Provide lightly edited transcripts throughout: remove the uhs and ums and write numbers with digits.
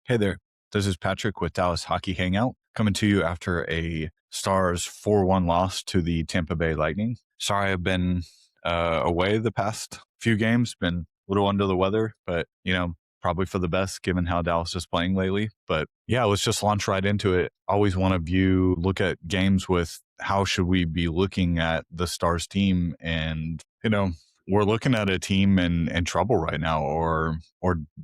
Hey there, this is Patrick with Dallas Hockey Hangout, coming to you after a Stars 4-1 loss to the Tampa Bay Lightning. Sorry I've been away the past few games, been a little under the weather, but, probably for the best given how Dallas is playing lately. But yeah, let's just launch right into it. Always want to look at games with how should we be looking at the Stars team, and, we're looking at a team in trouble right now, or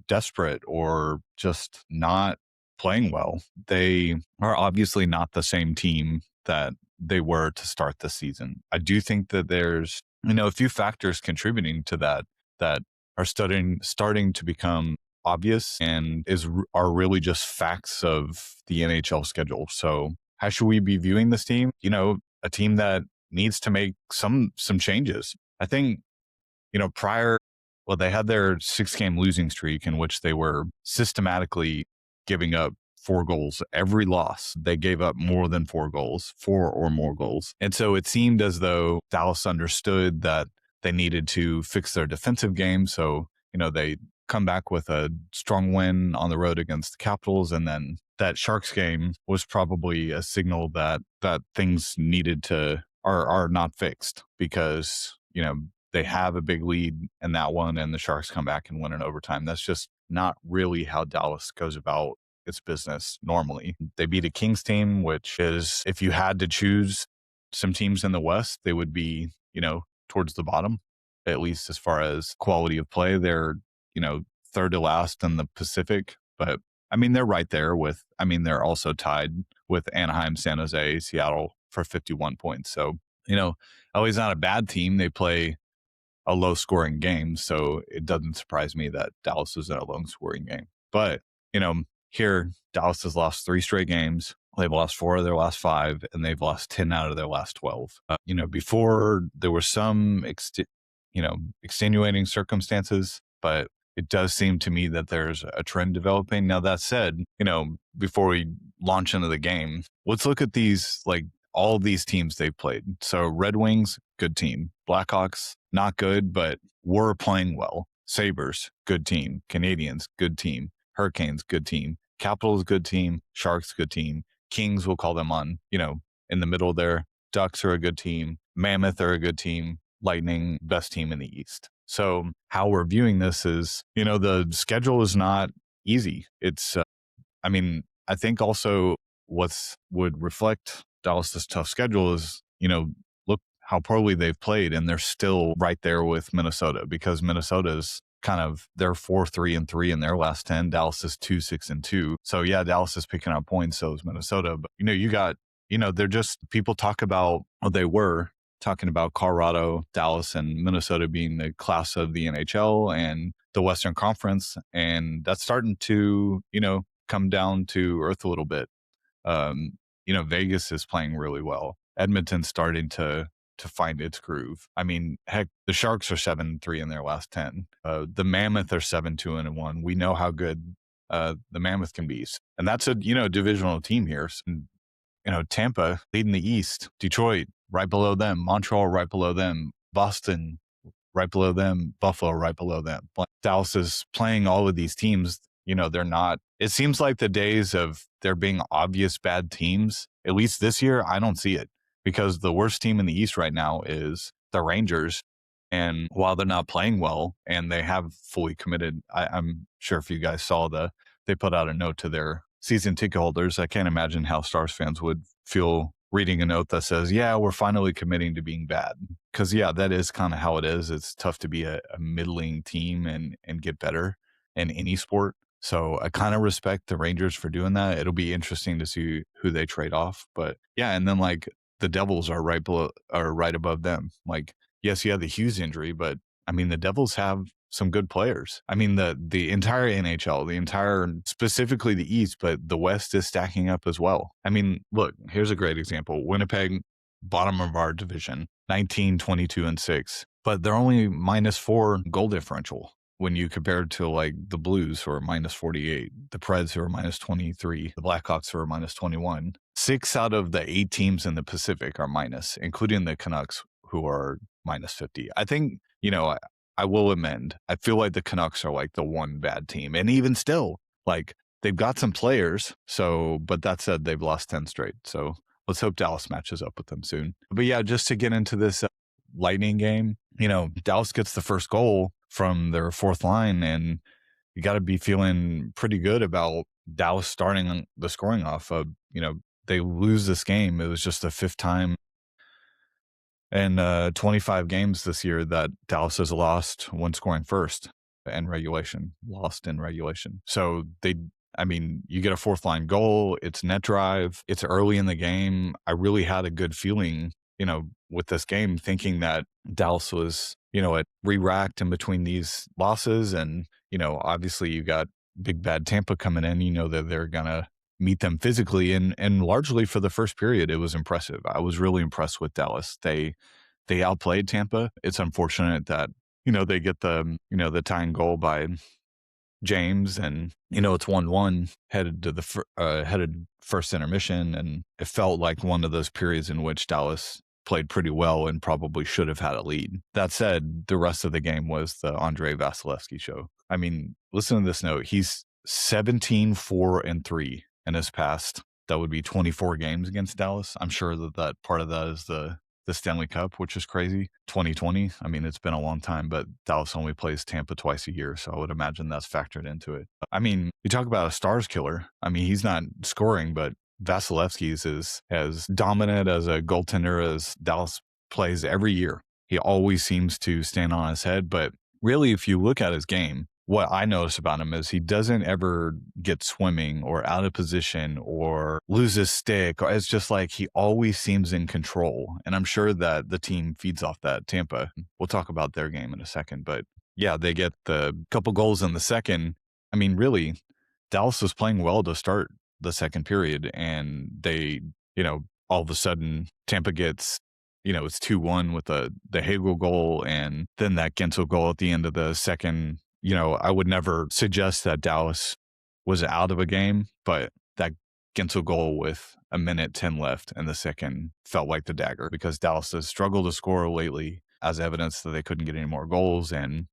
desperate, or just not playing well. They are obviously not the same team that they were to start the season. I do think that there's, a few factors contributing to that are starting to become obvious and are really just facts of the NHL schedule. So how should we be viewing this team? A team that needs to make some changes. I think, they had their 6-game losing streak in which they were systematically giving up 4 goals. Every loss, they gave up more than 4 goals, 4 or more goals. And so it seemed as though Dallas understood that they needed to fix their defensive game. So, they come back with a strong win on the road against the Capitals. And then that Sharks game was probably a signal that things needed to are not fixed, because, they have a big lead in that one and the Sharks come back and win in overtime. That's just not really how Dallas goes about its business normally. They beat a Kings team, which is, if you had to choose some teams in the West, they would be, towards the bottom, at least as far as quality of play. They're, third to last in the Pacific, but they're right there with, they're also tied with Anaheim, San Jose, Seattle for 51 points. So, LA's not a bad team. They play a low scoring game. So it doesn't surprise me that Dallas is in a low scoring game. But, here Dallas has lost 3 straight games. They've lost 4 of their last 5, and they've lost 10 out of their last 12. Before there were some, extenuating circumstances, but it does seem to me that there's a trend developing. Now, that said, before we launch into the game, let's look at these, all these teams they've played. So Red Wings, good team. Blackhawks, not good, but were playing well. Sabres, good team. Canadians, good team. Hurricanes, good team. Capitals, good team. Sharks, good team. Kings, we'll call them on, in the middle there. Ducks are a good team. Mammoth are a good team. Lightning, best team in the East. So how we're viewing this is, the schedule is not easy. It's, I think also would reflect Dallas's tough schedule is, look how poorly they've played, and they're still right there with Minnesota, because Minnesota's kind of, they're 4-3-3 in their last 10. Dallas is 2-6-2. So yeah, Dallas is picking up points. So is Minnesota. But you got, they're just, people talk about, they were talking about Colorado, Dallas, and Minnesota being the class of the NHL and the Western Conference. And that's starting to, come down to earth a little bit. Vegas is playing really well. Edmonton's starting to find its groove. Heck, the Sharks are 7-3 in their last 10. The Mammoth are 7-2-1. We know how good the Mammoth can be. And that's a, divisional team here. So, Tampa leading the East, Detroit right below them, Montreal right below them, Boston right below them, Buffalo right below them. Dallas is playing all of these teams. They're not, it seems like the days of there being obvious bad teams, at least this year, I don't see it, because the worst team in the East right now is the Rangers. And while they're not playing well and they have fully committed, I'm sure if you guys saw they put out a note to their season ticket holders. I can't imagine how Stars fans would feel reading a note that says, yeah, we're finally committing to being bad. Because yeah, that is kind of how it is. It's tough to be a middling team and get better in any sport. So I kind of respect the Rangers for doing that. It'll be interesting to see who they trade off. But yeah, and then the Devils are right above them. Yes, you have the Hughes injury, but the Devils have some good players. The entire NHL, specifically the East, but the West is stacking up as well. Look, here's a great example. Winnipeg, bottom of our division, 19, 22, and 6, but they're only -4 goal differential when you compare it to the Blues, who are -48, the Preds, who are -23, the Blackhawks, who are -21. 6 out of the 8 teams in the Pacific are minus, including the Canucks, who are -50. I think, I will amend. I feel like the Canucks are the one bad team. And even still, they've got some players. So, but that said, they've lost 10 straight. So let's hope Dallas matches up with them soon. But yeah, just to get into this Lightning game, Dallas gets the first goal from their fourth line, and you got to be feeling pretty good about Dallas starting the scoring off. They lose this game. It was just the fifth time in 25 games this year that Dallas has lost when scoring first lost in regulation. So you get a fourth line goal, it's net drive, it's early in the game. I really had a good feeling, with this game, thinking that Dallas was, it re-racked in between these losses. And, obviously you got big bad Tampa coming in, that they're going to meet them physically. And largely for the first period, it was impressive. I was really impressed with Dallas. They outplayed Tampa. It's unfortunate that, they get the tying goal by James, and it's 1-1 headed to the headed first intermission, and it felt like one of those periods in which Dallas played pretty well and probably should have had a lead. That said, the rest of the game was the Andre Vasilevskiy show. I mean, listen to this note. He's 17-4-3 in his past. That would be 24 games against Dallas. I'm sure that part of that is the Stanley Cup, which is crazy. 2020. I mean, it's been a long time, but Dallas only plays Tampa twice a year. So I would imagine that's factored into it. I mean, you talk about a stars killer. I mean, he's not scoring, but Vasilevskiy is as dominant as a goaltender as Dallas plays every year. He always seems to stand on his head. But really, if you look at his game, what I notice about him is he doesn't ever get swimming or out of position or lose his stick. It's just like he always seems in control. And I'm sure that the team feeds off that. Tampa, we'll talk about their game in a second. But yeah, they get the couple goals in the second. I mean, really, Dallas was playing well to start the second period. And they, all of a sudden, Tampa gets, it's 2-1 with the Hagel goal and then that Gensel goal at the end of the second. I would never suggest that Dallas was out of a game, but that Gensel goal with a minute 10 left in the second felt like the dagger, because Dallas has struggled to score lately, as evidence that they couldn't get any more goals. And,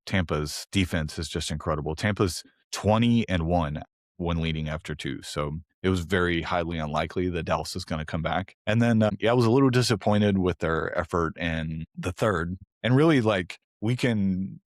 Tampa's defense is just incredible. Tampa's 20-1 when leading after two. So it was very highly unlikely that Dallas is going to come back. And then, I was a little disappointed with their effort in the third. And really, we can,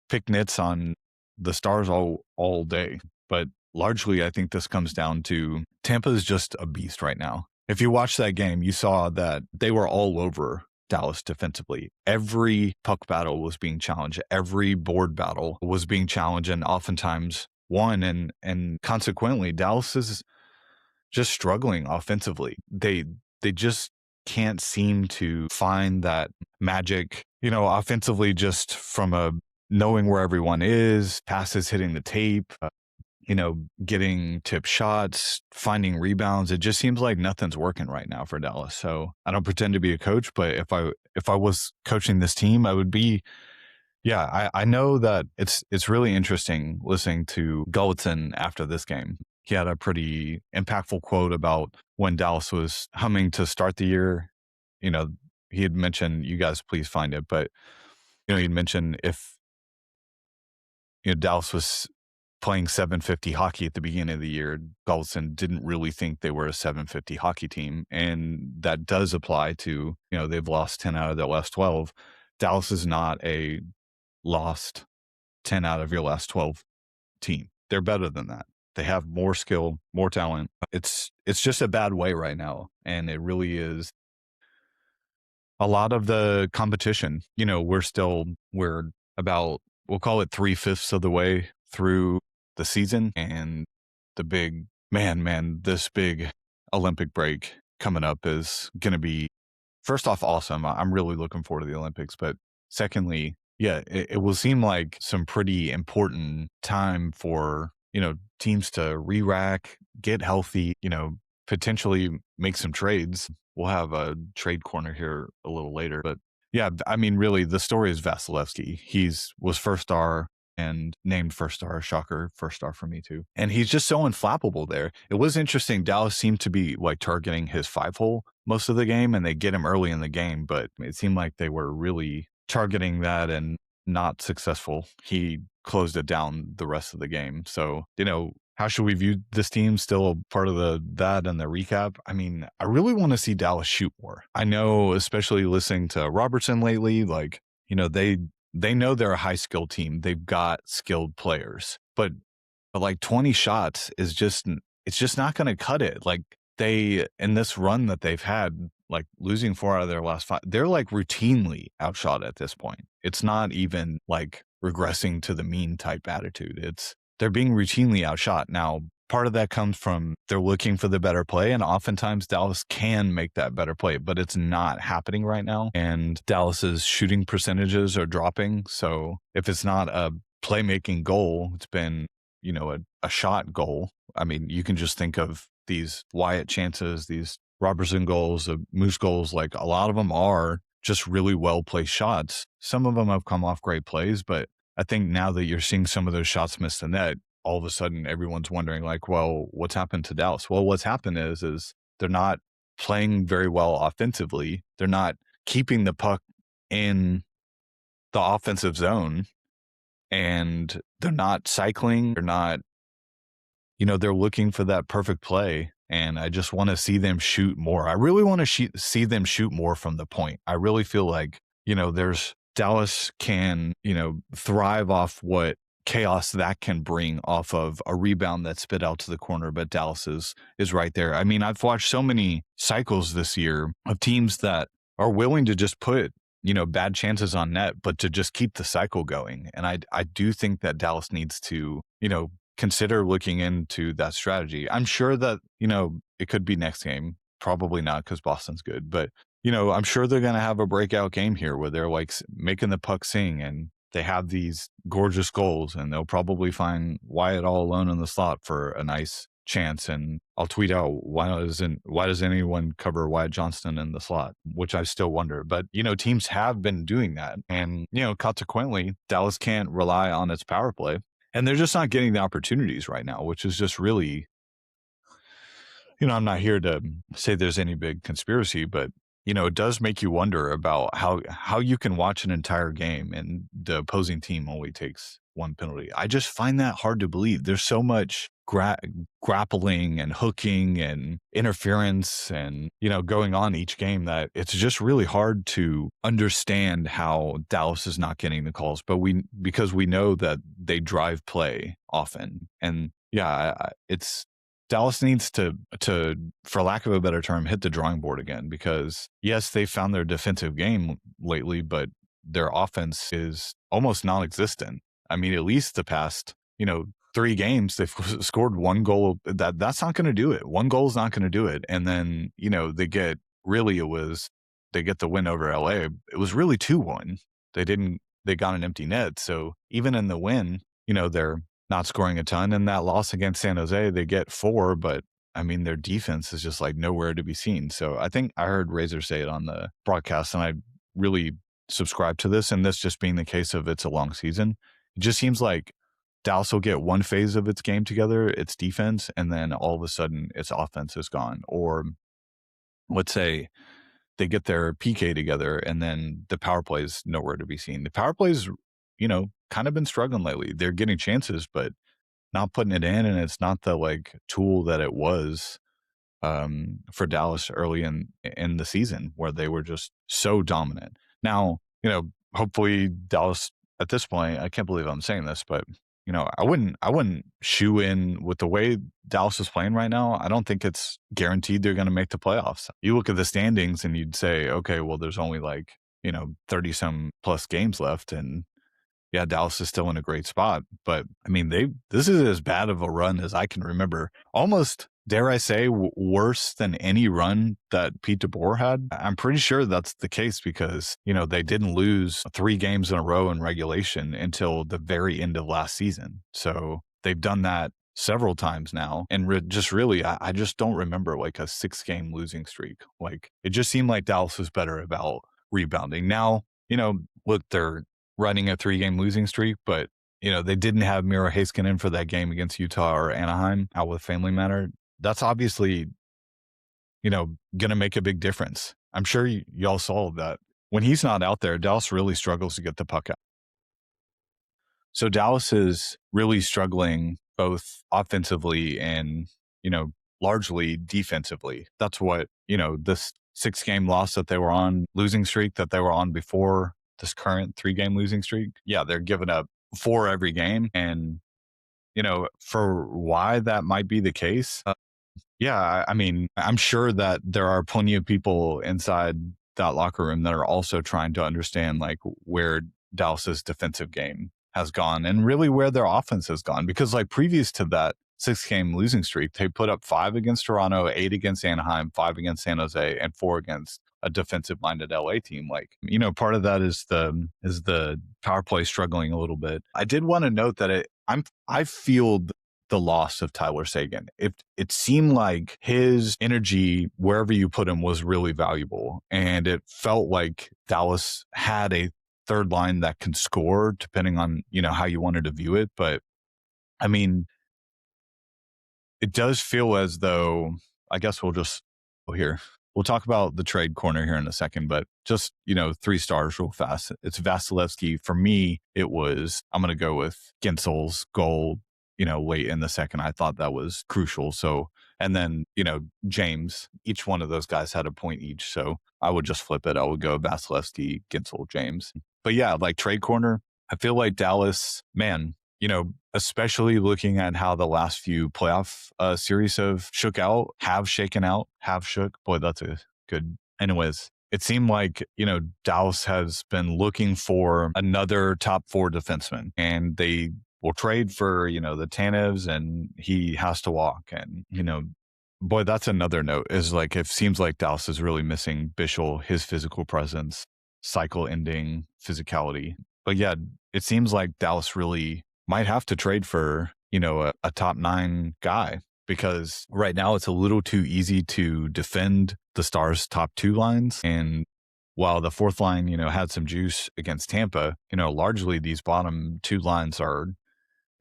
pick nits on the Stars all day. But largely, I think this comes down to Tampa is just a beast right now. If you watch that game, you saw that they were all over Dallas defensively. Every puck battle was being challenged. Every board battle was being challenged and oftentimes won. And consequently, Dallas is just struggling offensively. They just can't seem to find that magic, offensively, just from a knowing where everyone is, passes hitting the tape, getting tip shots, finding rebounds. It just seems like nothing's working right now for Dallas. So I don't pretend to be a coach, but if I was coaching this team, I would be. Yeah, I know that it's really interesting listening to Gulletson after this game. He had a pretty impactful quote about when Dallas was humming to start the year. He had mentioned, you guys please find it, but he'd mentioned if Dallas was playing 750 hockey at the beginning of the year, Gulletson didn't really think they were a 750 hockey team. And that does apply to, they've lost 10 out of their last 12. Dallas is not a lost 10 out of your last 12 team. They're better than that. They have more skill, more talent. It's just a bad way right now. And it really is a lot of the competition. We're about, we'll call it 3/5 of the way through the season, and the big this big Olympic break coming up is going to be, first off, awesome. I'm really looking forward to the Olympics, but secondly, yeah, it will seem like some pretty important time for, teams to re-rack, get healthy, potentially make some trades. We'll have a trade corner here a little later, but yeah, I mean, really, the story is Vasilevskiy. Was first star and named first star. Shocker, first star for me too. And he's just so unflappable there. It was interesting. Dallas seemed to be targeting his 5-hole most of the game, and they get him early in the game, but it seemed like they were really targeting that and not successful. He closed it down the rest of the game. So, how should we view this team? Still a part of that and the recap? I mean, I really want to see Dallas shoot more. I know, especially listening to Robertson lately, like, they know they're a high skilled team. They've got skilled players, but like 20 shots is just it's just not going to cut it. Like they in this run that they've had, like losing 4 out of their last 5, they're like routinely outshot at this point. It's not even like regressing to the mean type attitude. It's they're being routinely outshot. Now, part of that comes from they're looking for the better play, and oftentimes Dallas can make that better play, but it's not happening right now. And Dallas's shooting percentages are dropping. So if it's not a playmaking goal, it's been a shot goal. I mean, you can just think of these Wyatt chances, these Robertson goals, Moose goals. Like a lot of them are just really well placed shots. Some of them have come off great plays, but I think now that you're seeing some of those shots miss the net, all of a sudden everyone's wondering like, well, what's happened to Dallas? Well, what's happened is they're not playing very well offensively. They're not keeping the puck in the offensive zone, and they're not cycling. They're not, they're looking for that perfect play. And I just want to see them shoot more. I really want to see them shoot more from the point. I really feel like, there's Dallas can, thrive off what chaos that can bring off of a rebound that's spit out to the corner, but Dallas is right there. I mean, I've watched so many cycles this year of teams that are willing to just put, bad chances on net, but to just keep the cycle going. And I do think that Dallas needs to, consider looking into that strategy. I'm sure that, it could be next game. Probably not because Boston's good, but, I'm sure they're going to have a breakout game here where they're like making the puck sing and they have these gorgeous goals, and they'll probably find Wyatt all alone in the slot for a nice chance. And I'll tweet out, why does anyone cover Wyatt Johnston in the slot, which I still wonder. But teams have been doing that, and consequently Dallas can't rely on its power play, and they're just not getting the opportunities right now, which is just really, I'm not here to say there's any big conspiracy, but it does make you wonder about how you can watch an entire game and the opposing team only takes one penalty. I just find that hard to believe. There's so much grappling and hooking and interference and, going on each game that it's just really hard to understand how Dallas is not getting the calls. But because we know that they drive play often. And yeah, it's Dallas needs to, for lack of a better term, hit the drawing board again, because yes, they found their defensive game lately, but their offense is almost non-existent. I mean, at least the past, 3 games, they've scored 1 goal. That's not going to do it. 1 goal is not going to do it. And then, they get the win over LA. It was really 2-1. They got an empty net. So even in the win, they're not scoring a ton. And that loss against San Jose, they get 4, but I mean, their defense is just like nowhere to be seen. So I think I heard Razor say it on the broadcast, and I really subscribe to this. And this just being the case of it's a long season, it just seems like Dallas will get one phase of its game together, its defense, and then all of a sudden its offense is gone. Or let's say they get their PK together and then the power play is nowhere to be seen. The power plays, kind of been struggling lately. They're getting chances, but not putting it in. And it's not the like tool that it was for Dallas early in the season, where they were just so dominant. Now, hopefully Dallas at this point, I can't believe I'm saying this, but I wouldn't shoe in with the way Dallas is playing right now. I don't think it's guaranteed they're going to make the playoffs. You look at the standings and you'd say, okay, well, there's only like, 30 some plus games left. And yeah, Dallas is still in a great spot, but I mean, this is as bad of a run as I can remember. Almost, dare I say, worse than any run that Pete DeBoer had. I'm pretty sure that's the case because, they didn't lose 3 games in a row in regulation until the very end of last season. So they've done that several times now. And I just don't remember like a 6-game losing streak. Like it just seemed like Dallas was better about rebounding. Now, look, they're running a 3-game losing streak, but they didn't have Miro Heiskanen for that game against Utah or Anaheim out with family matter. That's obviously, going to make a big difference. I'm sure y'all saw that when he's not out there, Dallas really struggles to get the puck out. So Dallas is really struggling both offensively and, largely defensively. That's what, this 6-game loss that they were on, losing streak that they were on before this current 3-game losing streak. Yeah, they're giving up 4 every game. And, for why that might be the case, yeah, I mean, I'm sure that there are plenty of people inside that locker room that are also trying to understand like where Dallas's defensive game has gone and really where their offense has gone. Because like previous to that 6-game losing streak, they put up 5 against Toronto, 8 against Anaheim, 5 against San Jose, and 4 against a defensive minded LA team. Like, part of that is the power play struggling a little bit. I did want to note that I feel the loss of Tyler Seguin. It seemed like his energy, wherever you put him, was really valuable. And it felt like Dallas had a third line that can score, depending on, how you wanted to view it. But I mean, it does feel as though, I guess we'll just go here. We'll talk about the trade corner here in a second, but just, 3 stars real fast. It's Vasilevskiy. For me, I'm going to go with Ginsel's goal, late in the second. I thought that was crucial. So, and then, James, each one of those guys had a point each. So I would just flip it. I would go Vasilevskiy, Ginsel, James. But yeah, like trade corner, I feel like Dallas, man, especially looking at how the last few playoff series have shaken out, have shook. Boy, that's a good. Anyways, it seemed like, Dallas has been looking for another top 4 defenseman, and they will trade for, the Tanevs, and he has to walk. And, boy, that's another note, is like, it seems like Dallas is really missing Bichel, his physical presence, cycle ending physicality. But yeah, it seems like Dallas really might have to trade for, a top 9 guy, because right now it's a little too easy to defend the Stars' top 2 lines. And while the 4th line, had some juice against Tampa, largely these bottom 2 lines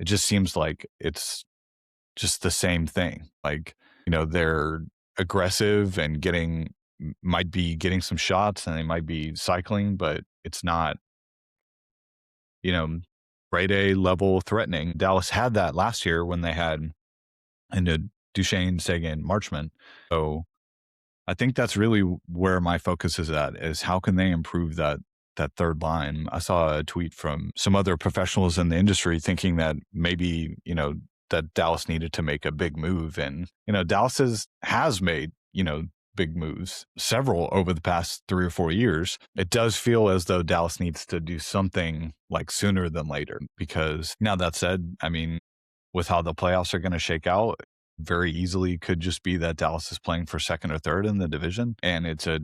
it just seems like it's just the same thing. Like, they're aggressive and might be getting some shots, and they might be cycling, but it's not, grade A level threatening. Dallas had that last year when they had Duchesne, Seguin, Marchment. So I think that's really where my focus is at, is how can they improve that third line. I saw a tweet from some other professionals in the industry thinking that maybe, that Dallas needed to make a big move. And, Dallas has made, big moves, several over the past 3 or 4 years. It does feel as though Dallas needs to do something like sooner than later, because now that said, I mean, with how the playoffs are going to shake out, very easily could just be that Dallas is playing for second or third in the division, and it's a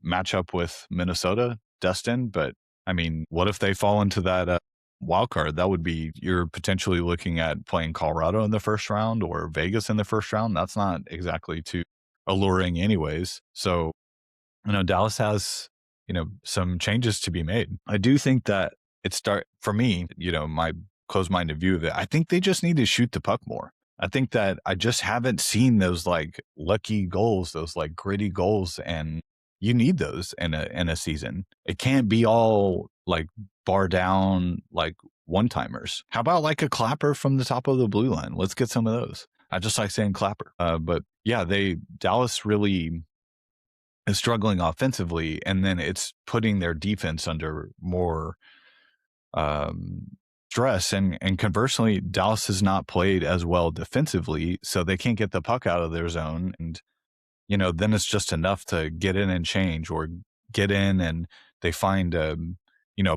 matchup with Minnesota destined. But I mean, what if they fall into that wild card? That would be, you're potentially looking at playing Colorado in the first round or Vegas in the first round. That's not exactly too alluring anyways. So, Dallas has, some changes to be made. I do think that for me, my closed-minded view of it, I think they just need to shoot the puck more. I think that I just haven't seen those like lucky goals, those like gritty goals, and you need those in a season. It can't be all like bar down, like one-timers. How about like a clapper from the top of the blue line? Let's get some of those. I just like saying clapper. But yeah, Dallas really is struggling offensively, and then it's putting their defense under more stress. And conversely, Dallas has not played as well defensively, so they can't get the puck out of their zone. And, then it's just enough to get in and change, or get in and they find a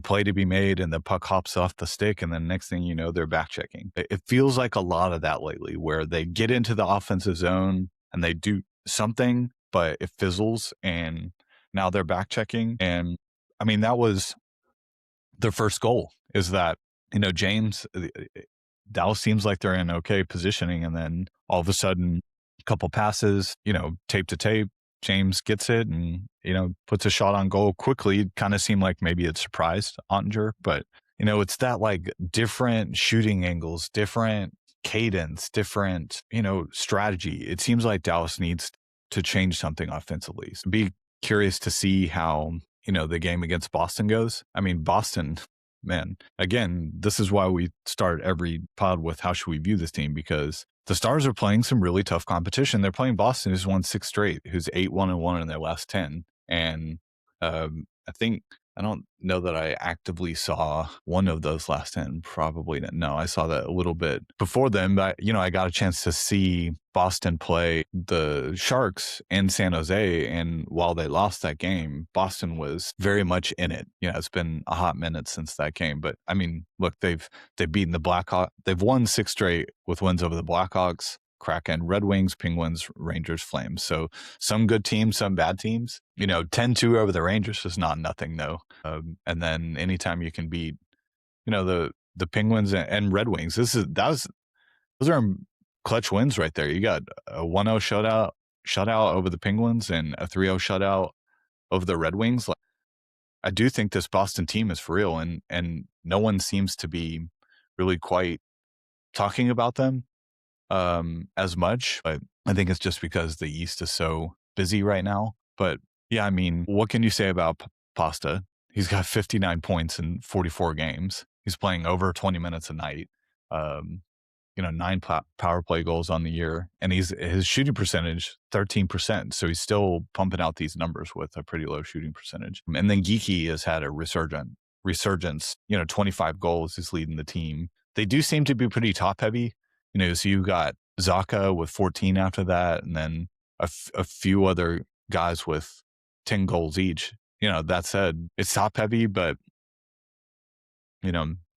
play to be made, and the puck hops off the stick, and then next thing you know, they're back checking. It feels like a lot of that lately, where they get into the offensive zone and they do something, but it fizzles, and now they're back checking. And I mean, that was their first goal, is that, James, Dallas seems like they're in okay positioning, and then all of a sudden, a couple passes, tape to tape, James gets it and, puts a shot on goal quickly. It kind of seemed like maybe it surprised Ottinger, but, it's that like different shooting angles, different cadence, different, strategy. It seems like Dallas needs to change something offensively. So be curious to see how, the game against Boston goes. I mean, Boston, man, again, this is why we start every pod with how should we view this team, because the Stars are playing some really tough competition. They're playing Boston, who's won 6 straight, who's 8-1-1 in their last 10. And I think I don't know that I actively saw one of those last 10. Probably not. No, I saw that a little bit before them. But, I got a chance to see Boston play the Sharks in San Jose. And while they lost that game, Boston was very much in it. It's been a hot minute since that game. But I mean, look, they've beaten the Blackhawks. They've won 6 straight with wins over the Blackhawks, Kraken, Red Wings, Penguins, Rangers, Flames. So some good teams, some bad teams. 10-2 over the Rangers is not nothing, though. And then anytime you can beat, the Penguins and Red Wings, those are clutch wins right there. You got a 1-0 shutout over the Penguins and a 3-0 shutout over the Red Wings. Like, I do think this Boston team is for real, and no one seems to be really quite talking about them as much. But I think it's just because the East is so busy right now. But yeah, I mean, what can you say about Pasta? He's got 59 points in 44 games. He's playing over 20 minutes a night. 9 power play goals on the year, and his shooting percentage 13%. So he's still pumping out these numbers with a pretty low shooting percentage. And then Geeky has had a resurgence. 25 goals is leading the team. They do seem to be pretty top heavy. So you got Zaka with 14 after that, and then a few other guys with 10 goals each. That said, it's top heavy, but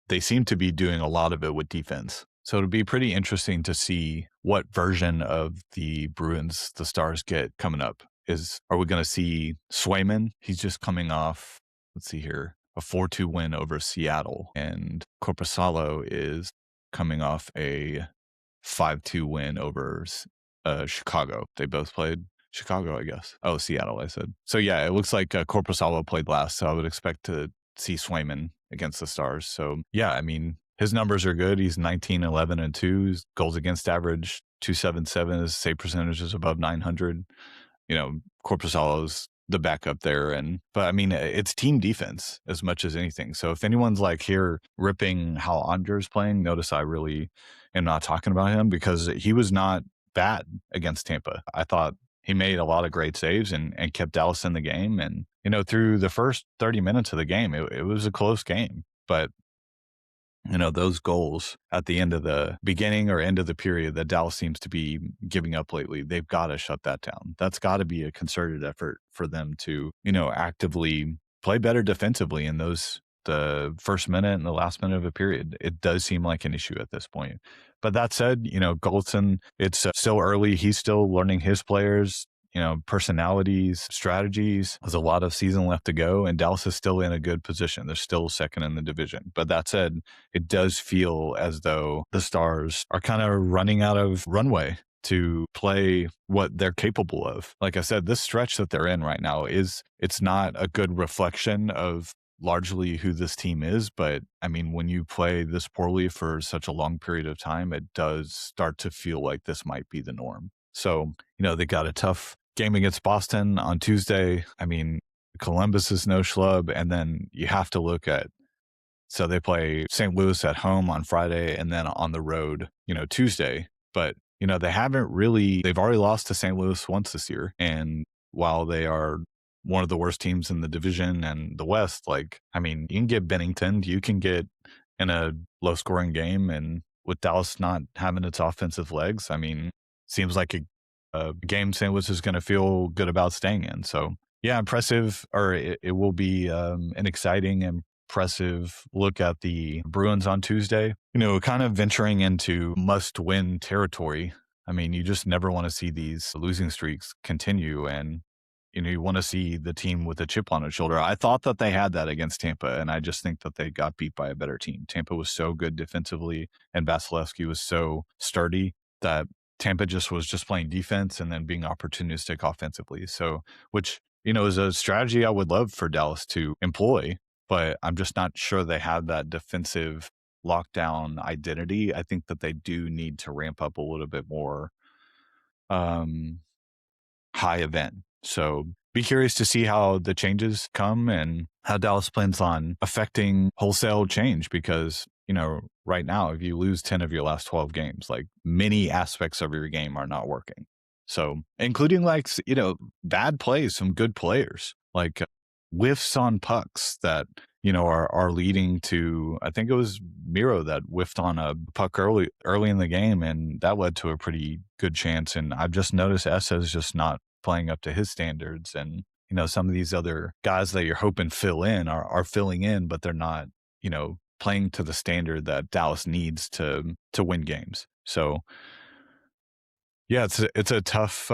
they seem to be doing a lot of it with defense. So it'll be pretty interesting to see what version of the Bruins the Stars get coming up. Are we going to see Swayman? He's just coming off, let's see here, a 4-2 win over Seattle. And Korpisalo is coming off a 5-2 win over Chicago. They both played Chicago, I guess. Oh, Seattle, I said. So yeah, it looks like Korpisalo played last. So I would expect to see Swayman against the Stars. So yeah, I mean, his numbers are good. He's 19, 11, and 2. His goals against average 277. His save percentage is above 900. Korpisalo's the backup there. But I mean, it's team defense as much as anything. So if anyone's like here ripping how Andre's playing, notice I really am not talking about him, because he was not bad against Tampa. I thought he made a lot of great saves and kept Dallas in the game. And, through the first 30 minutes of the game, it was a close game. But those goals at the end of the beginning or end of the period that Dallas seems to be giving up lately, they've got to shut that down. That's got to be a concerted effort for them to, actively play better defensively in the first minute and the last minute of a period. It does seem like an issue at this point. But that said, Goldson, it's still early. He's still learning his players, personalities, strategies. There's a lot of season left to go, and Dallas is still in a good position. They're still second in the division. But that said, it does feel as though the Stars are kind of running out of runway to play what they're capable of. Like I said, this stretch that they're in right now it's not a good reflection of largely who this team is. But I mean, when you play this poorly for such a long period of time, it does start to feel like this might be the norm. So, they got a tough game against Boston on Tuesday. I mean, Columbus is no schlub. And then you have to look at, so they play St. Louis at home on Friday and then on the road, Tuesday. But, they've already lost to St. Louis once this year. And while they are one of the worst teams in the division and the West, like, I mean, you can get Bennington, you can get in a low scoring game. And with Dallas not having its offensive legs, I mean, seems like a game St. Louis is going to feel good about staying in. So yeah, impressive, or it will be an exciting, impressive look at the Bruins on Tuesday. Kind of venturing into must-win territory. I mean, you just never want to see these losing streaks continue, and you want to see the team with a chip on its shoulder. I thought that they had that against Tampa, and I just think that they got beat by a better team. Tampa was so good defensively, and Vasilevskiy was so sturdy that Tampa was just playing defense and then being opportunistic offensively. So, which, is a strategy I would love for Dallas to employ, but I'm just not sure they have that defensive lockdown identity. I think that they do need to ramp up a little bit more high event. So be curious to see how the changes come and how Dallas plans on affecting wholesale change because, right now, if you lose 10 of your last 12 games, like many aspects of your game are not working. So, including like, bad plays, some good players, like whiffs on pucks that, are leading to, I think it was Miro that whiffed on a puck early in the game, and that led to a pretty good chance. And I've just noticed Essa is just not playing up to his standards. And, some of these other guys that you're hoping fill in are filling in, but they're not, playing to the standard that Dallas needs to win games. So yeah, it's a tough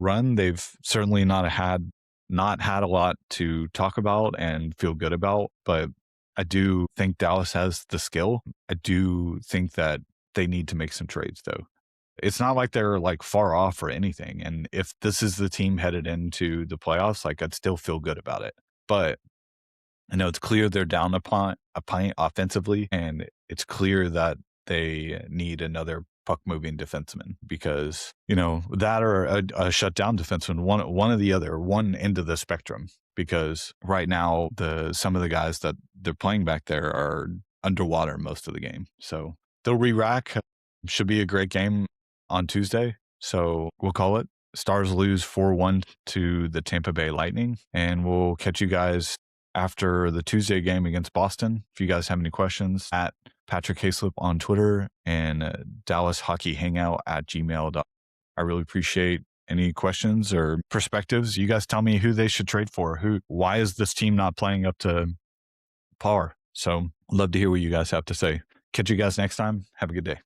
run. They've certainly not had a lot to talk about and feel good about, but I do think Dallas has the skill. I do think that they need to make some trades though. It's not like they're like far off or anything. And if this is the team headed into the playoffs, like I'd still feel good about it. But I know it's clear they're down a pint offensively, and it's clear that they need another puck moving defenseman because that or a shutdown defenseman, one or the other, one end of the spectrum. Because right now some of the guys that they're playing back there are underwater most of the game, so they'll re-rack. Should be a great game on Tuesday, so we'll call it. Stars lose 4-1 to the Tampa Bay Lightning, and we'll catch you guys after the Tuesday game against Boston. If you guys have any questions, at Patrick Hayslip on Twitter and Dallas Hockey Hangout at gmail.com. I really appreciate any questions or perspectives. You guys tell me who they should trade for. Why is this team not playing up to par? So love to hear what you guys have to say. Catch you guys next time. Have a good day.